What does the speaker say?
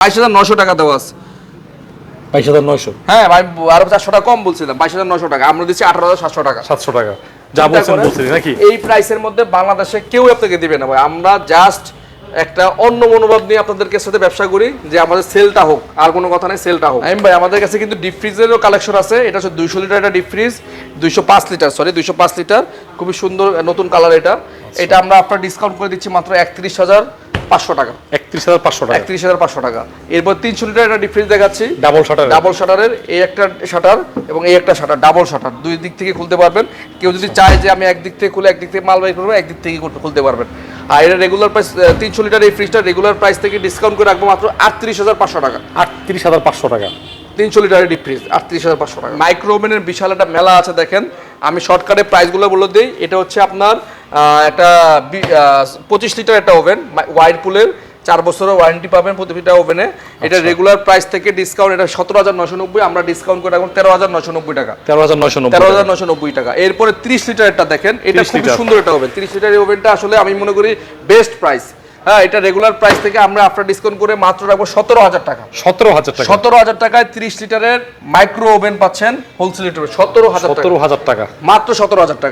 22,900 টাকা দেওয়া আছে। 22,900। হ্যাঁ ভাই, আরো 400 টাকা কম বলছিলাম। 22,900 টাকা, আমরা দিচ্ছি 18,700 টাকা। 700 টাকা যা বলছেন বলছেন নাকি? এই প্রাইসের মধ্যে বাংলাদেশে কেউ আপনাকে দিবে না ভাই। আমরা জাস্ট একটা অন্য মনোভাব নিয়ে আপনাদেরকে সাথে ব্যবসা করি যে আমাদের সেলটা হোক, আর কোনো কথা নেই, সেলটা হোক। আমি ভাই, আমাদের কাছে কিন্তু ডিপ ফ্রিজেরও কালেকশন আছে। এটা হচ্ছে 200 লিটার একটা deep fridge, 205 litre, sorry 205 litre, খুবই সুন্দর নতুন কালার এটা। এটা আমরা আপনার ডিসকাউন্ট করে দিচ্ছি মাত্র 31,500 টাকা। 31,500 টাকা। 31,500 টাকা। এরপর 300 লিটার একটা ডিপ ফ্রিজ দেখাচ্ছি, ডাবল শাটার। ডাবল শাটারের। এই একটা শাটার এবং এই একটা শাটার, ডাবল শাটার, দুই দিক থেকে খুলতে পারবেন। কেউ যদি চায় যে আমি একদিক থেকে খুলে একদিক থেকে মাল বাই করবো, একদিক থেকে খুলতে পারবেন। আর এটা রেগুলার প্রাইস 300 লিটার এই ফ্রিজটা রেগুলার প্রাইস থেকে ডিসকাউন্ট করে রাখবো মাত্র 38,500 টাকা। 38,500 টাকা। 300 লিটারের ডিপ ফ্রিজ 38,500 টাকা। মাইক্রো ওভেনের বিশাল একটা মেলা আছে দেখেন। আমি শর্টকাটে প্রাইসগুলো বলে দিই। এটা হচ্ছে আপনার একটা 25 লিটার একটা ওভেন, ওয়াইরপুলের, 4 বছরের ওয়ারেন্টি পাবেন প্রতিটা ওভেনে। এটা রেগুলার প্রাইস থেকে ডিসকাউন্ট, এটা 17,990, আমরা ডিসকাউন্ট করে এখন 13,990 টাকা। 13,990 টাকা। এরপরে 30 লিটারটা দেখেন, এটা খুব সুন্দর একটা ওভেন। 30 লিটারের ওভেনটা আসলে আমি মনে করি বেস্ট প্রাইস। হ্যাঁ, এটা রেগুলার প্রাইস থেকে আমরা আফটার ডিসকাউন্ট করে মাত্র রাখবো 17,000 টাকা। 17,000 টাকা। 17,000 টাকায় 30 লিটারের মাইক্রো ওভেন পাচ্ছেন হোলসেল রেটে। 17,000 টাকা, টাকা, মাত্র 17,000 টাকা।